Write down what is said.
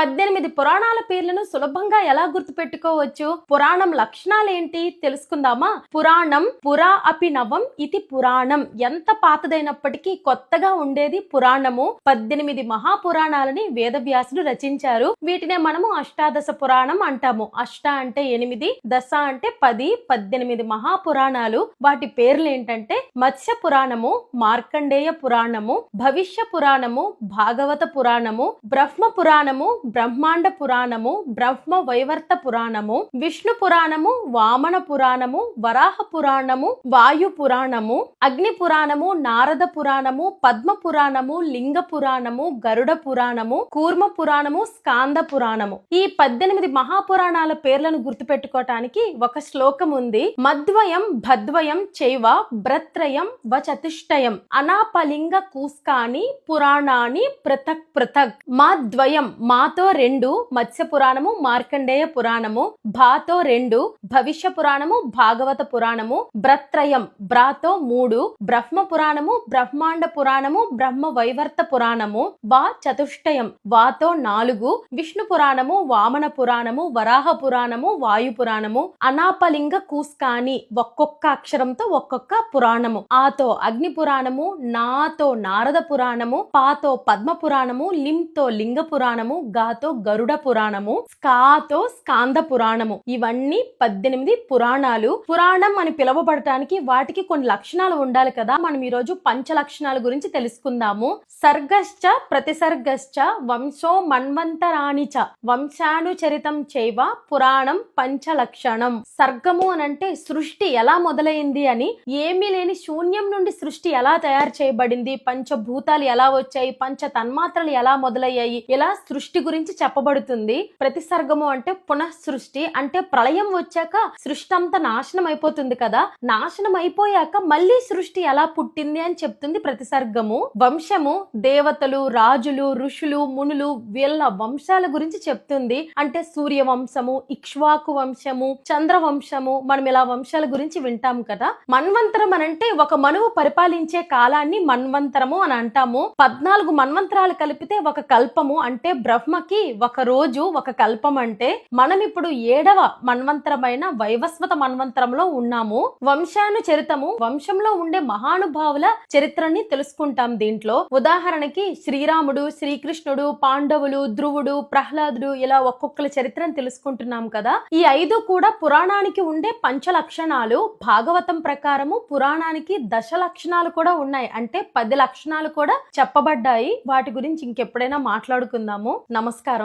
18 పురాణాల పేర్లను సులభంగా ఎలా గుర్తుపెట్టుకోవచ్చు? పురాణం లక్షణాలేంటి తెలుసుకుందామా? పురాణం పురా అపి నవం ఇది పురాణం. ఎంత పాతదైనప్పటికీ కొత్తగా ఉండేది పురాణము. 18 మహాపురాణాలని వేదవ్యాసుడు రచించారు. వీటినే మనము అష్టాదశ పురాణం అంటాము. అష్ట అంటే 8, దశ అంటే 10, 18 మహాపురాణాలు. వాటి పేర్లు ఏంటంటే మత్స్య పురాణము, మార్కండేయ పురాణము, భవిష్య పురాణము, భాగవత పురాణము, బ్రహ్మ పురాణము, బ్రహ్మాండ పురాణము, బ్రహ్మ వైవర్త పురాణము, విష్ణు పురాణము, వామన పురాణము, వరాహ పురాణము, వాయు పురాణము, అగ్ని పురాణము, నారద పురాణము, పద్మ పురాణము, లింగ పురాణము, గరుడ పురాణము, కూర్మ పురాణము, స్కాంద పురాణము. ఈ 18 మహాపురాణాల పేర్లను గుర్తుపెట్టుకోవటానికి ఒక శ్లోకం ఉంది. మద్వయం భద్వయం చైవ బ్రత్రయం వచతుష్టయం అనాపలింగ కూస్కాని పురాణాని పృథక్ పృథక్. మాద్వయం మాతో 2 మత్స్య పురాణము, మార్కండేయ పురాణము, భాతో 2 భవిష్య పురాణము, భాగవత పురాణము, బ్రత్రయం బ్రాతో 3 బ్రహ్మ పురాణము, బ్రహ్మాండ పురాణము, బ్రహ్మ వైవర్త పురాణము, వా చతుష్టయం వాతో 4 విష్ణు పురాణము, వామన పురాణము, వరాహ పురాణము, వాయు పురాణము, అనాపలింగ కూస్కాని ఒక్కొక్క అక్షరంతో ఒక్కొక్క పురాణము, ఆతో అగ్ని పురాణము, నాతో నారద పురాణము, పాతో పద్మ పురాణము, లింతో లింగ పురాణము, గాతో గరుడ పురాణము, స్కాతో స్కాంద పురాణము. ఇవన్నీ 18 పురాణాలు. పురాణం అని పిలువబడటానికి వాటికి కొన్ని లక్షణాలు ఉండాలి కదా. మనం ఈరోజు పంచ లక్షణాల గురించి తెలుసుకుందాము. సర్గశ్చ ప్రతిసర్గశ్చ వంశో మన్వంతరాణిచ వంశానుచరితం చైవ పురాణం పంచలక్షణం. సర్గము అనంటే సృష్టి ఎలా మొదలైంది అని, ఏమీ లేని శూన్యం నుండి సృష్టి ఎలా తయారు చేయబడింది, పంచభూతాలు ఎలా వచ్చాయి, పంచ తన్మాత్రలు ఎలా మొదలయ్యాయి, ఇలా సృష్టి గురించి చెప్పబడుతుంది. ప్రతిసర్గము అంటే పునఃసృష్టి, అంటే ప్రళయం వచ్చాక సృష్టి అంతా నాశనం అయిపోతుంది కదా, నాశనం అయిపోయాక మళ్ళీ సృష్టి ఎలా పుట్టింది అని చెప్తుంది ప్రతిసర్గము. వంశము దేవతలు, రాజులు, ఋషులు, మునులు వీళ్ళ వంశాల గురించి చెప్తుంది. అంటే సూర్యవంశము, ఇక్ష్వాకు వంశము, చంద్రవంశము, మనం ఇలా వంశాల గురించి వింటాం కదా. మన్వంతరం అనంటే ఒక మనువు పరిపాలించే కాలాన్ని మన్వంతరము అని అంటాము. 14 మన్వంతరాలు కలిపితే ఒక కల్పము. అంటే బ్రహ్మకి ఒక రోజు ఒక కల్పం. అంటే మనం ఇప్పుడు 7వ మన్వంతరమైన వైవస్వత మన్వంతరంలో ఉన్నాము. వంశానుచరితము, వంశంలో ఉండే మహానుభావుల చరిత్రని తెలుసుకుంటాం దీంట్లో. ఉదాహరణకి శ్రీరాముడు, శ్రీకృష్ణుడు, పాండవులు, ధ్రువుడు, ప్రహ్లాదుడు, ఇలా ఒక్కొక్కల చరిత్రను తెలుసుకుంటున్నాం కదా. ఈ 5 కూడా పురాణానికి ఉండే పంచ లక్షణాలు. భాగవతం ప్రకారము పురాణానికి దశ లక్షణాలు కూడా ఉన్నాయి. అంటే 10 లక్షణాలు కూడా చెప్పబడ్డాయి. వాటి గురించి ఇంకెప్పుడైనా మాట్లాడుకుందాము. నమస్కారం.